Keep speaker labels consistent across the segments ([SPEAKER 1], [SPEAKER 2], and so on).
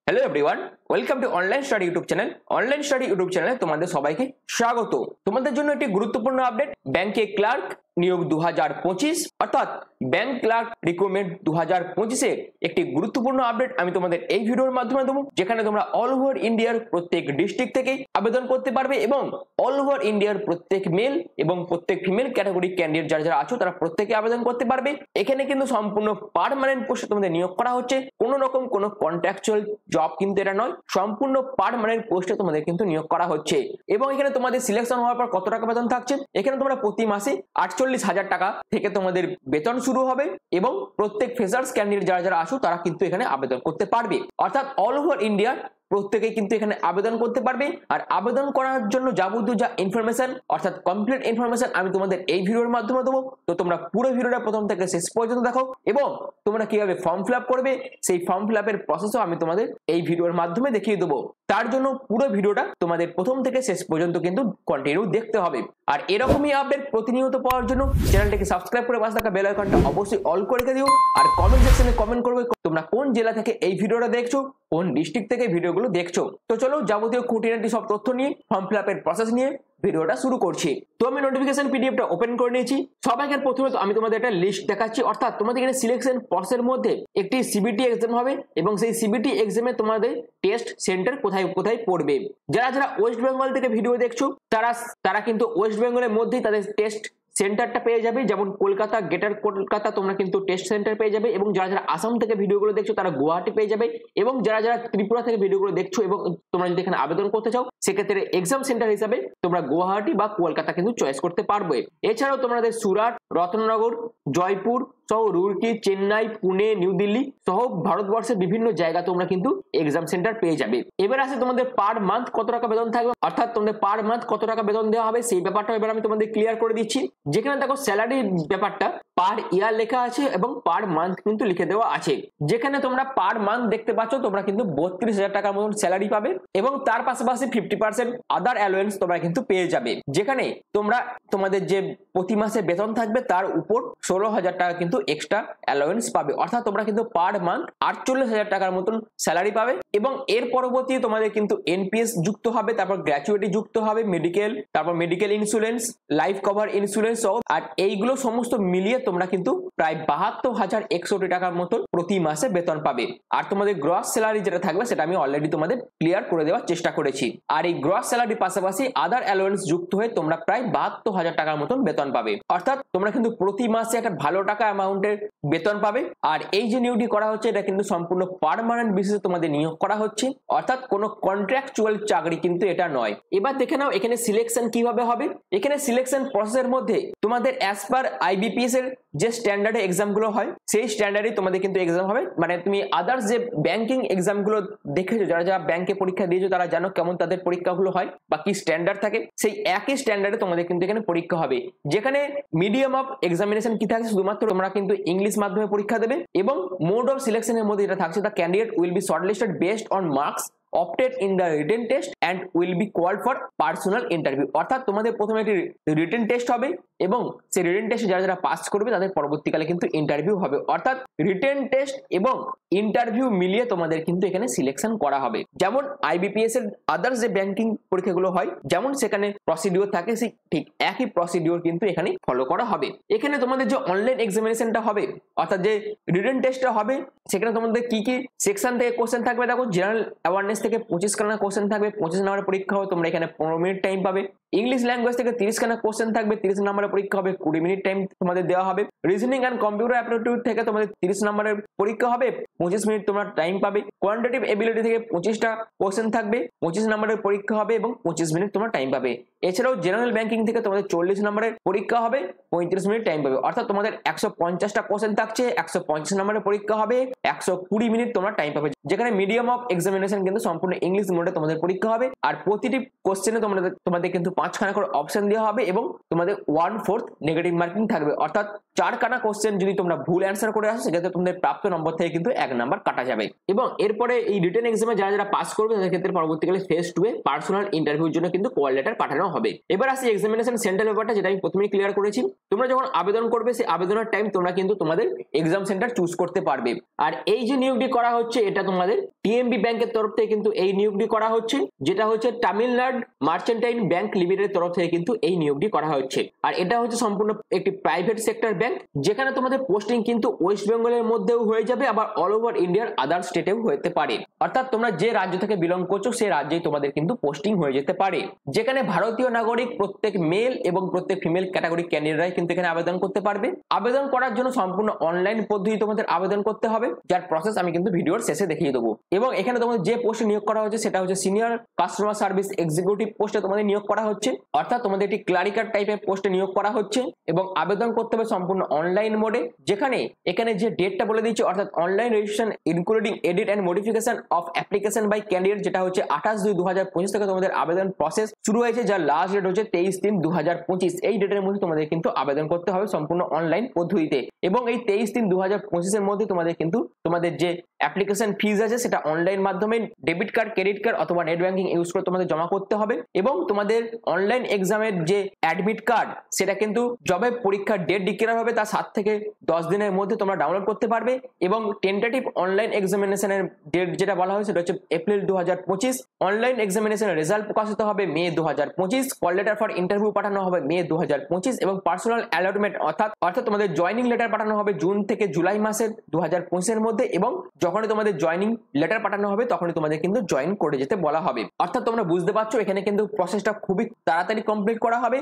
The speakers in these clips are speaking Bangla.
[SPEAKER 1] Hello everyone, welcome to online study YouTube channel. Online study YouTube চ্যানেলে তোমাদের সবাইকে স্বাগত। তোমাদের জন্য একটি গুরুত্বপূর্ণ আপডেট, ব্যাংকে ক্লার্ক নিয়োগ 2025 অর্থাৎ ব্যাংক ক্লার্ক রিক্রুটমেন্ট 2025 একটি গুরুত্বপূর্ণ আপডেট আমি তোমাদের এই ভিডিওর মাধ্যমে দেবো, যেখানে তোমরা অল ওভার ইন্ডিয়ার প্রত্যেক ডিস্ট্রিক্ট থেকে আবেদন করতে পারবে এবং অল ওভার ইন্ডিয়ার প্রত্যেক মেল এবং প্রত্যেক ফিমেল ক্যাটাগরি ক্যান্ডিডেট যারা আছো তারা প্রত্যেকে আবেদন করতে পারবে। এখানে কিন্তু সম্পূর্ণ পার্মানেন্ট পোস্টে তোমাদের নিয়োগ করা হচ্ছে, কোনো রকম কোনো কন্ট্রাকচুয়াল জব কিন্তু এটা নয়, সম্পূর্ণ পার্মানেন্ট পোস্টে তোমাদের কিন্তু নিয়োগ করা হচ্ছে। এবং এখানে তোমাদের সিলেকশন হওয়ার পর কত টাকা বেতন থাকছে, এখানে তোমরা প্রতি মাসে 48,000 টাকা থেকে তোমাদের বেতন শুরু হবে এবং প্রত্যেক ফ্রেশার্স ক্যান্ডিডেট যারা আছো তারা কিন্তু এখানে আবেদন করতে পারবে। অর্থাৎ অল ওভার ইন্ডিয়া প্রত্যেকেই কিন্তু এখানে আবেদন করতে পারবে। আর আবেদন করার জন্য যাবতীয় যা ইনফরমেশন অর্থাৎ কমপ্লিট ইনফরমেশন আমি তোমাদের এই ভিডিওর মাধ্যমে দেবো। তো তোমরা পুরো ভিডিওটা প্রথম থেকে শেষ পর্যন্ত দেখো এবং তোমরা কিভাবে ফর্ম ফিল আপ করবে সেই ফর্ম ফিল আপের প্রসেসও আমি তোমাদের এই ভিডিওর মাধ্যমে দেখিয়ে দেবো। তার জন্য পুরো ভিডিওটা তোমাদের প্রথম থেকে শেষ পর্যন্ত কিন্তু কন্টিনিউ দেখতে হবে। আর এরকমই আপডেট প্রতিনিয়ত পাওয়ার জন্য চ্যানেলটিকে সাবস্ক্রাইব করে পাশে থাকা বেল আইকনটা অবশ্যই অল করে রেখে দিও। আর কমেন্ট সেকশনে কমেন্ট করবে তোমরা কোন জেলা থেকে এই ভিডিওটা দেখছো, কোন ডিস্ট্রিক্ট থেকে ভিডিওগুলো দেখছো। তো চলো যাবতীয় খুঁটিনাটি সব তথ্য নিয়ে ফর্ম ফিল আপের প্রসেস নিয়ে ভিডিওটা শুরু করছি। তো আমি নোটিফিকেশন পিডিএফটা ওপেন করে নিয়েছি। সবাইকে প্রথমে তো আমি তোমাদের একটা লিস্ট দেখাচ্ছি, অর্থাৎ তোমাদের এখানে সিলেকশন প্রসেসের মধ্যে একটি সিবিটি এক্সাম হবে এবং সেই সিবিটি এক্সামে তোমাদের টেস্ট সেন্টার কোথায় কোথায় পড়বে। যারা ওয়েস্ট বেঙ্গল থেকে ভিডিও দেখছো তারা কিন্তু ওয়েস্ট বেঙ্গলের মধ্যেই তাদের টেস্ট সেন্টারটা পেয়ে যাবে, যেমন কলকাতা, গ্রেটার কলকাতা তোমরা কিন্তু টেস্ট সেন্টার পেয়ে যাবে। এবং যারা আসাম থেকে ভিডিওগুলো দেখছো তারা গুয়াহাটি পেয়ে যাবে। এবং যারা ত্রিপুরা থেকে ভিডিওগুলো দেখছো এবং তোমরা যদি এখানে আবেদন করতে চাও সেক্ষেত্রে এক্সাম সেন্টার হিসাবে তোমরা গুয়াহাটি বা কলকাতা কিন্তু চয়েস করতে পারবে। এছাড়াও তোমাদের সুরাট, রত্ননগর, জয়পুর সহ রুরকি, চেন্নাই, পুনে, নিউ দিল্লি সহ ভারতবর্ষের বিভিন্ন জায়গা তোমরা কিন্তু এক্সাম সেন্টার পেয়ে যাবে। এবার আসে তোমাদের পার মান্থ কত টাকা বেতন থাকবে, অর্থাৎ তোমাদের পার মান্থ কত টাকা বেতন দেওয়া হবে সেই ব্যাপারটা এবার আমি তোমাদের ক্লিয়ার করে দিচ্ছি। যেখানে দেখো স্যালারি ব্যাপারটা পার ইয়ার লেখা আছে এবং পার মান্থ কিন্তু লিখে দেওয়া আছে। যেখানে তোমরা পার মান্থ দেখতে পাচ্ছ তোমরা কিন্তু 32,000 টাকার মতন স্যালারি পাবে এবং তার পাশাপাশি 50% আদার অ্যালোয়েন্স তোমরা কিন্তু পেয়ে যাবে। যেখানে তোমরা তোমাদের যে প্রতি মাসে বেতন থাকবে তার উপর 16,000 টাকা কিন্তু এক্সট্রা অ্যালোয়েন্স পাবে। অর্থাৎ তোমরা কিন্তু পার মান্থ 48,000 টাকার মতন স্যালারি পাবে। এবং এর পরবর্তী তোমাদের কিন্তু এনপিএস যুক্ত হবে, তারপর গ্র্যাচুইটি যুক্ত হবে, মেডিকেল, তারপর medical insurance, life cover insurance সহ। আর এইগুলো সমস্ত মিলিয়ে তোমরা কিন্তু প্রায় 72,160 টাকার মতন প্রতি মাসে বেতন পাবে। আর তোমাদের গ্রস স্যালারি যেটা থাকবে সেটা আমি অলরেডি তোমাদের ক্লিয়ার করে দেওয়ার চেষ্টা করেছি। আর এই গ্রস স্যালারির পাশাপাশি আদার অ্যালোয়েন্স যুক্ত হয়ে তোমরা প্রায় 72,000 টাকার মতন বেতন পাবে। অর্থাৎ তোমরা কিন্তু প্রতি মাসে একটা ভালো টাকা অ্যামাউন্টের বেতন পাবে। আর এই যে নিয়োগটি করা হচ্ছে এটা কিন্তু সম্পূর্ণ পার্মানেন্ট বেসিসে তোমাদের নিয়োগ করা হচ্ছে, অর্থাৎ কোনো কন্ট্রাকচুয়াল চাকরি কিন্তু এটা নয়। এবার দেখে নাও এখানে সিলেকশন কিভাবে হবে। এখানে সিলেকশন প্রসেসের মধ্যে তোমাদের অ্যাজ পার আইবিপিএস এর যে স্ট্যান্ডার্ডে এক্সাম গুলো হয় সেই স্ট্যান্ডার্ডে তোমাদের কিন্তু এক্সাম হবে। মানে তুমি আদার্স যে ব্যাংকিং এক্সাম গুলো দেখেছো, যারা ব্যাংকে পরীক্ষা দিয়েছো তারা জানো কেমন তাদের পরীক্ষাগুলো হয় বা কি স্ট্যান্ডার্ড থাকে, সেই একই স্ট্যান্ডার্ডে তোমাদের কিন্তু এখানে পরীক্ষা হবে। যেখানে মিডিয়াম অফ এক্সামিনেশন কি থাকে, শুধুমাত্র তোমরা কিন্তু ইংলিশ মাধ্যমে পরীক্ষা দেবে এবং মোড অফ সিলেকশনের মধ্যে যেটা থাকছে, the candidate will be shortlisted based on marks opted in the written test and will be called for personal interview। অর্থাৎ তোমাদের প্রথমে একটি রিটেন টেস্ট হবে এবং সেই রিটেন টেস্টে যারা পাস করবে তাদের পরবর্তীকালে কিন্তু ইন্টারভিউ হবে। অর্থাৎ রিটেন টেস্ট এবং ইন্টারভিউ মিলিয়ে তোমাদের কিন্তু এখানে সিলেকশন করা হবে। যেমন আইবিপিএস এর আদার্স যে ব্যাংকিং পরীক্ষাগুলো হয় যেমন সেখানে প্রসিডিওর থাকে, সেই ঠিক একই প্রসিডিওর কিন্তু এখানে ফলো করা হবে। এখানে তোমাদের যে অনলাইন এক্সামিনেশনটা হবে অর্থাৎ যে রিটেন টেস্টটা হবে সেখানে তোমাদের কি কি সেকশন থেকে কোশ্চেন থাকবে, দেখো জেনারেল অ্যাওয়ারনেস থেকে 25 খানা কোশ্চেন থাকবে, 25 নম্বরের পরীক্ষা হবে, তোমরা এখানে 15 মিনিট টাইম পাবে। ইংলিশ ল্যাঙ্গুয়েজ থেকে 30 খানা কোশ্চেন থাকবে, 30 নম্বরের পরীক্ষা হবে, 20 মিনিট টাইম তোমাদের দেওয়া হবে। রিজনিং এন্ড কম্পিউটার অ্যাপটিটিউড থেকে তোমাদের 30 নম্বরের পরীক্ষা হবে, 25 মিনিট তোমরা টাইম পাবে। কোয়ান্টিটেটিভ এবিলিটি থেকে 25টা কোশ্চেন থাকবে, 25 নম্বরের পরীক্ষা হবে এবং 25 মিনিট তোমরা টাইম পাবে। এছাড়াও জেনারেল ব্যাংকিং থেকে তোমাদের 40 নম্বরের পরীক্ষা হবে, 35 মিনিট টাইম পাবে। অর্থাৎ তোমাদের 150টা কোশ্চেন থাকছে, 150 নম্বরের পরীক্ষা হবে, 120 মিনিট তোমরা টাইম পাবে। যেখানে মিডিয়াম অফ এক্সামিনেশন কিন্তু সম্পূর্ণ ইংলিশ মোডে তোমাদের পরীক্ষা হবে। আর প্রতিটি কোশ্চেনে তোমাদের কিন্তু 5খানা করে অপশন দেওয়া হবে এবং তোমাদের 1/4 নেগেটিভ মার্কিং থাকবে, অর্থাৎ 4খানা কোশ্চেন যদি তোমরা ভুল অ্যান্সার করে আসো সেক্ষেত্রে তোমাদের প্রাপ্ত নম্বর থেকে কিন্তু 1 নাম্বার কাটা যাবে। এবং এরপরে এই রিটেন এক্সামে যারা যারা পাস করবে তাদের ক্ষেত্রে পরবর্তীকালে ফেজ 2 এ পার্সোনাল ইন্টারভিউর জন্য কিন্তু কল লেটার পাঠানো হবে। এবার আসি এক্সামিনেশন সেন্টার ব্যাপারটা, যেটা আমি প্রথমেই ক্লিয়ার করেছি। তোমরা যখন আবেদন করবে সেই আবেদনের টাইম তোমরা কিন্তু তোমাদের এক্সাম সেন্টার চুজ করতে পারবে। আর এই যে নিয়োগটি করা হচ্ছে এটা তোমাদের টিএমবি ব্যাংকের তরফ থেকে কিন্তু এই নিয়োগটি করা হচ্ছে, যেটা হচ্ছে তামিলনাড়ু মার্চেন্টাইন ব্যাংক লিমিটেডের তরফ থেকে কিন্তু এই নিয়োগটি করা হচ্ছে। আর এটা হচ্ছে সম্পূর্ণ একটি প্রাইভেট সেক্টর ব্যাংক, যেখানে তোমাদের পোস্টিং কিন্তু ওয়েস্ট বেঙ্গলের মধ্যেও হয়ে যাবে, আবার অল ওভার ইন্ডিয়ার আদার স্টেটেও হতে পারে। অর্থাৎ তোমরা যে রাজ্য থেকে বিলং করছো সেই রাজ্যেই তোমাদের কিন্তু পোস্টিং হয়ে যেতে পারে, যেখানে ভারতীয় নাগরিক প্রত্যেক মেল এবং প্রত্যেক ফিমেল ক্যাটাগরি ক্যান্ডিডেটরাই কিন্তু এখানে আবেদন করতে পারবে। আবেদন করার জন্য সম্পূর্ণ অনলাইন পদ্ধতি তোমাদের আবেদন করতে হবে, যার প্রসেস আমি কিন্তু ভিডিওর শেষে দেখিয়ে দেবো। এবং এখানে তোমাদের যে পোস্টে নিয়োগ করা হচ্ছে সেটা হচ্ছে সিনিয়র কাস্টমার সার্ভিস এক্সিকিউটিভ পোস্টে তোমাদের নিয়োগ করা হচ্ছে, অর্থাৎ তোমাদের একটি ক্লারিক্যাল টাইপের পোস্টে নিয়োগ করা হচ্ছে এবং আবেদন করতে হবে সম্পূর্ণ অনলাইন মোডে। যেখানে এখানে যে ডেটটা বলে দিচ্ছে, অর্থাৎ online registration including edit and modification of application by candidate, যেটা হচ্ছে 28/2/2025 থেকে তোমাদের আবেদন প্রসেস শুরু হয়েছে, যার লাস্ট ডেট হচ্ছে 23/3/2025। এই ডেটের মধ্যে তোমাদের কিন্তু আবেদন করতে হবে সম্পূর্ণ অনলাইন পদ্ধতিতে। এবং এই 23/3/2025 এর মধ্যে তোমাদের কিন্তু তোমাদের যে অ্যাপ্লিকেশন ফিজ আছে সেটা অনলাইন মাধ্যমে ডেবিট কার্ড, ক্রেডিট কার্ড অথবা নেট ব্যাংকিং ইউজ করে তোমাদের জমা করতে হবে। এবং তোমাদের অনলাইন এক্সামের যে অ্যাডমিট কার্ড সেটা কিন্তু যবে পরীক্ষার ডেট ডিক্লেয়ার হবে তার 7 থেকে 10 দিনের মধ্যে তোমরা ডাউনলোড করতে পারবে। এবং টেন্টেটিভ অনলাইন এক্সামিনেশনের ডেট যেটা বলা হয় সেটা হচ্ছে এপ্রিল 2025। অনলাইন এক্সামিনেশনের রেজাল্ট প্রকাশিত হবে মে 2025। কল লেটার ফর ইন্টারভিউ পাঠানো হবে মে 2025 এবং পার্সোনাল অ্যালটমেন্ট অর্থাৎ তোমাদের জয়নিং লেটার পাঠানো হবে জুন থেকে জুলাই মাসের 2025 এর মধ্যে। এবং যখনই তোমাদের জয়নিং লেটার পাঠানো হবে তখনই তোমাদের কিন্তু জয়েন করে যেতে বলা হবে। অর্থাৎ তোমরা বুঝতে পারছো এখানে কিন্তু প্রসেসটা খুবই তাড়াতাড়ি কমপ্লিট করা হবে।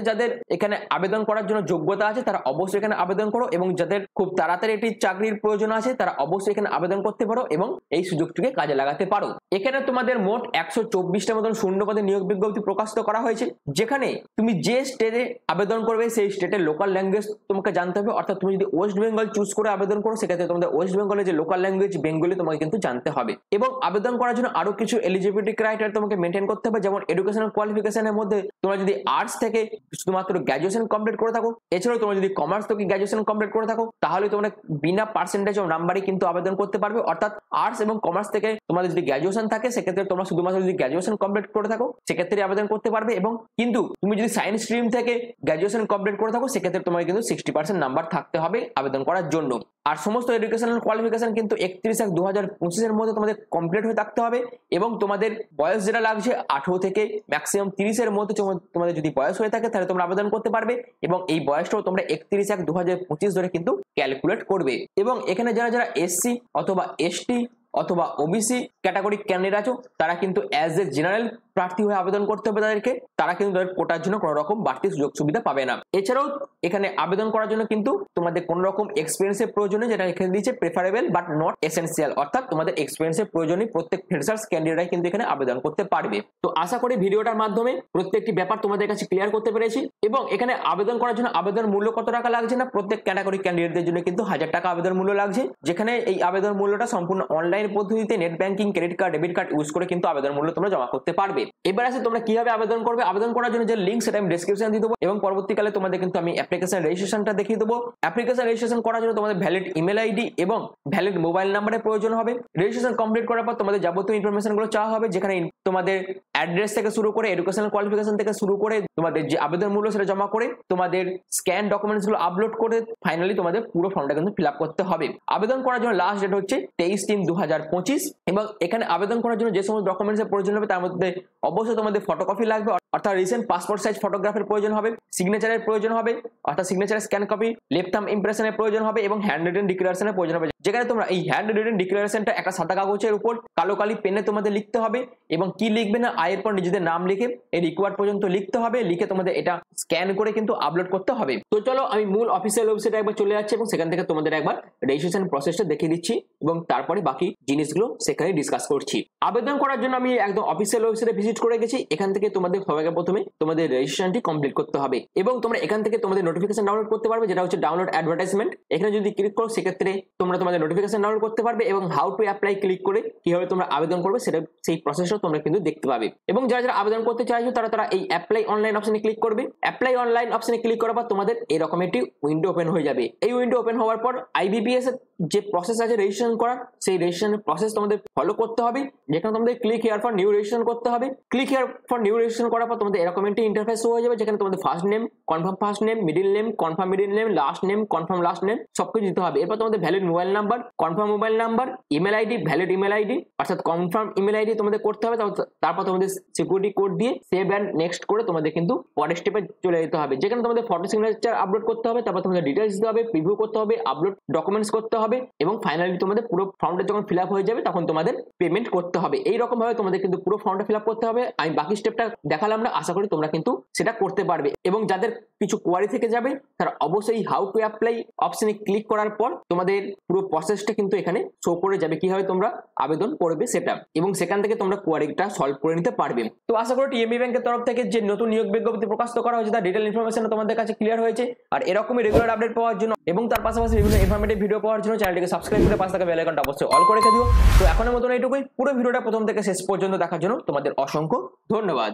[SPEAKER 1] যাদের এখানে আবেদন করার জন্য যোগ্যতা আছে তারা অবশ্যই এখানে আবেদন করো, এবং যাদের খুব তাড়াতাড়ি একটি চাকরির প্রয়োজন আছে তারা অবশ্যই এখানে আবেদন করতে পারো এবং এই সুযোগটিকে কাজে লাগাতে পারো। এখানে তোমাদের মোট 124টা মতন শূন্যপদে নিয়োগ বিজ্ঞপ্তি প্রকাশিত করা হয়েছে, যেখানে তুমি যে স্টেটে আবেদন করবে সেই স্টেটের লোকাল ল্যাঙ্গুয়েজ তোমাকে জানতে হবে। অর্থাৎ তুমি যদি ওয়েস্ট বেঙ্গল চুজ করে আবেদন করো সেক্ষেত্রে তোমাদের ওয়েস্ট বেঙ্গলের যে লোকাল ল্যাঙ্গুয়েজ বেঙ্গলি তোমাকে কিন্তু জানতে হবে। এবং আবেদন করার জন্য আরো কিছু এলিজিবিলিটি ক্রাইটেরিয়া তোমাকে মেনটেন করতে হবে, যেমন এডুকেশনাল কোয়ালিফিকেশনের মধ্যে তোমরা যদি আর্টস থেকে শুধুমাত্র গ্র্যাজুয়েশন কমপ্লিট করে থাকো, এছাড়াও তোমরা যদি কমার্স থেকে গ্র্যাজুয়েশন কমপ্লিট করে থাকো তাহলে তোমরা বিনা পার্সেন্টেজ অফ নাম্বারই কিন্তু আবেদন করতে পারবে। অর্থাৎ আর্টস এবং কমার্স থেকে তোমাদের যদি গ্র্যাজুয়েশন থাকে সেক্ষেত্রে তোমরা শুধুমাত্র যদি গ্র্যাজুয়েশন কমপ্লিট করে থাকো সেক্ষেত্রে আবেদন করতে পারবে। এবং কিন্তু তুমি যদি সায়েন্স স্ট্রিম থেকে গ্র্যাজুয়েশন কমপ্লিট করে থাকো সেক্ষেত্রে তোমাকে কিন্তু 60% নাম্বার থাকতে হবে আবেদন করার জন্য। আর সমস্ত এডুকেশনাল কোয়ালিফিকেশন কিন্তু 31/1/2025 এর মধ্যে তোমাদের কমপ্লিট হয়ে থাকতে হবে। এবং তোমাদের বয়স যেটা লাগছে 18 থেকে ম্যাক্সিমাম 30 এর মধ্যে তোমাদের যদি বয়স হয়ে থাকে তাহলে তোমরা আবেদন করতে পারবে। এবং এই বয়সটাও তোমরা 31/1/2025 ধরে কিন্তু ক্যালকুলেট করবে। এবং এখানে যারা যারা এসসি অথবা এসটি অথবা ওবিসি ক্যাটাগরি ক্যান্ডিডেট আছো তারা কিন্তু অ্যাজ এ জেনারেল প্রার্থী হয়ে আবেদন করতে হবে তাদেরকে, তারা কিন্তু তাদের কোটার জন্য কোনো রকম বাড়তি সুযোগ সুবিধা পাবে না। এছাড়াও এখানে আবেদন করার জন্য কিন্তু তোমাদের কোনো রকম এক্সপিরিয়েন্সের প্রয়োজনে, যেটা এখানে দিয়েছে প্রেফারেবল বাট নট এসেনশিয়াল, অর্থাৎ তোমাদের এক্সপিরিয়েন্সের প্রয়োজনে প্রত্যেক ফ্রেশার্স ক্যান্ডিডেটরাই কিন্তু এখানে আবেদন করতে পারবে। তো আশা করি ভিডিওটার মাধ্যমে প্রত্যেকটি ব্যাপার তোমাদের কাছে ক্লিয়ার করতে পেরেছি। এবং এখানে আবেদন করার জন্য আবেদন মূল্য কত টাকা লাগছে না, প্রত্যেক ক্যাটাগরি ক্যান্ডিডেটদের জন্য কিন্তু 1000 টাকা আবেদন মূল্য লাগছে, যেখানে এই আবেদন মূল্যটা সম্পূর্ণ অনলাইন পদ্ধতিতে net banking, credit card, debit card use করে কিন্তু আবেদন মূল্য তোমরা জমা করতে পারবে। এবার আসে তোমরা কিভাবে আবেদন করবে। আবেদন করার জন্য যে লিঙ্ক সেটা আমি ডেসক্রিপশনে দিয়ে দেবো এবং পরবর্তীকালে তোমাদের কিন্তু আমি অ্যাপ্লিকেশন রেজিস্ট্রেশনটা দেখিয়ে দেবো। অ্যাপ্লিকেশন রেজিস্ট্রেশন করার জন্য তোমাদের ভ্যালিড ইমেল আইডি এবং ভ্যালিড মোবাইল নাম্বারের প্রয়োজন হবে। রেজিস্ট্রেশন কমপ্লিট করার পর তোমাদের যাবতীয় ইনফরমেশন গুলো চাওয়া হবে, যেখানে তোমাদের অ্যাড্রেস থেকে শুরু করে এডুকেশনাল কোয়ালিফিকেশন থেকে শুরু করে তোমাদের যে আবেদন মূল্য সেটা জমা করে তোমাদের স্ক্যান ডকুমেন্টস গুলো আপলোড করে ফাইনালি তোমাদের পুরো ফর্মটা কিন্তু ফিল আপ করতে হবে। আবেদন করার জন্য লাস্ট ডেট হচ্ছে 23/3/2025 এবং এখানে আবেদন করার জন্য যে সমস্ত ডকুমেন্টস এর প্রয়োজন হবে তার মধ্যে অবশ্যই তোমাদের ফটোকপি লাগবে, অর্থাৎ রিসেন্ট পাসপোর্ট সাইজ ফটোগ্রাফের প্রয়োজন হবে, সিগনেচারের প্রয়োজন হবে অর্থাৎ signature scan copy, left thumb ইমপ্রেশনের প্রয়োজন হবে এবং হ্যান্ড রিটেন ডিক্লারেশনের প্রয়োজন হবে, যেখানে তোমরা এই হ্যান্ড রিটেন ডিক্লারেশনটা একটা সাদা কাগজের উপর কালো কালি পেনে তোমাদের লিখতে হবে এবং কি লিখবে না আয়ের পর নিজেদের নাম লিখে এই রিকোয়ার্ড পর্যন্ত লিখতে হবে, লিখে তোমাদের এটা স্ক্যান করে কিন্তু আপলোড করতে হবে। তো চলো আমি মূল অফিসিয়াল ওয়েবসাইটে একবার চলে যাচ্ছি এবং সেখান থেকে তোমাদের একবার রেজিস্ট্রেশন প্রসেসটা দেখিয়ে দিচ্ছি এবং তারপরে বাকি জিনিসগুলো সেখানে ডিসকাস করছি। আবেদন করার জন্য আমি একদম অফিসিয়াল ওয়েবসাইটে ভিজিট করে গেছি। এখান থেকে তোমাদের সবাইকে প্রথমে তোমাদের রেজিস্ট্রেশনটি কমপ্লিট করতে হবে এবং তোমরা এখান থেকে তোমাদের নোটিফিকেশন ডাউনলোড করতে পারবে, যেটা হচ্ছে ডাউনলোড অ্যাডভার্টাইজমেন্ট। এখানে যদি ক্লিক করো সেক্ষেত্রে তোমরা তোমাদের নোটিফিকেশন ডাউনলোড করতে পারবে এবং হাউ টু অ্যাপ্লাই ক্লিক করে কিভাবে তোমরা আবেদন করবে সেটা সেই প্রসেসটাও তোমরা কিন্তু দেখতে পাবে। এবং যারা যারা আবেদন করতে চাইছো তারা এই অ্যাপ্লাই অনলাইন অপশনে ক্লিক করবে। অ্যাপ্লাই অনলাইন অপশনে ক্লিক করার পর তোমাদের এরকম একটি উইন্ডো ওপেন হয়ে যাবে। এই উইন্ডো ওপেন হওয়ার পর আইবিপিএস এর যে প্রসেস আছে রেজিস্ট্রেশন করার, সেই রেজিস্ট্রেশনের প্রসেস তোমাদের ফলো করতে হবে, যেখানে তোমাদের click here for new registration করতে হবে। Click here for new registration করার পর তোমাদের এরকম একটি ইন্টারফেস হয়ে যাবে, যেখানে তোমাদের first name, confirm first name, middle name, confirm middle name, last name, confirm last name সবকিছু দিতে হবে। এরপর তোমাদের valid mobile number, confirm mobile number, email ID, valid email ID অর্থাৎ কনফার্ম ইমেল আইডি তোমাদের করতে হবে। তারপর তোমাদের সিকিউরিটি কোড দিয়ে সেভ অ্যান্ড নেক্সট করে তোমাদের কিন্তু পরের স্টেপে চলে যেতে হবে, যেখানে তোমাদের ফটো সিগনেচার আপলোড করতে হবে। তারপর তোমাদের ডিটেইলস দিতে হবে, প্রিভিউ করতে হবে, আপলোড ডকুমেন্টস করতে হবে এবং ফাইনালি তোমাদের পুরো ফর্মটা যখন ফিল আপ হয়ে যাবে তখন তোমাদের পেমেন্ট করতে হবে। এইরকম ভাবে তোমাদের কিন্তু পুরো ফর্মটা ফিল আপ করতে হবে। আমি বাকি স্টেপটা দেখালাম না, আশা করি তোমরা কিন্তু সেটা করতে পারবে। এবং যাদের কিছু কোয়ারি থেকে যাবে তারা অবশ্যই হাউ টু অ্যাপ্লাই অপশনে ক্লিক করার পর তোমাদের পুরো প্রসেসটা কিন্তু এখানে শো করে যাবে, কিভাবে তোমরা আবেদন করবে সেটা, এবং সেখান থেকে তোমরা কোয়ারিটা সলভ করে নিতে পারবে। তো আশা করি টিএমবি ব্যাংকের তরফ থেকে যে নতুন নিয়োগ বিজ্ঞপ্তি প্রকাশ করা হয়েছে তার ডিটেইল ইনফরমেশন তোমাদের কাছে ক্লিয়ার হয়েছে। আর এরকমই রেগুলার আপডেট পাওয়ার জন্য এবং তার পাশাপাশি বিভিন্ন ইনফরমেটিভ ভিডিও পাওয়ার জন্য চ্যানেলটিকে সাবস্ক্রাইব করে পাশে থাকা বেল আইকনটা অবশ্যই অল করে রেখে দিও। তো এখনের মতন এইটুকুই। পুরো ভিডিওটা প্রথম থেকে শেষ পর্যন্ত দেখার জন্য তোমাদের অসংখ্য ধন্যবাদ।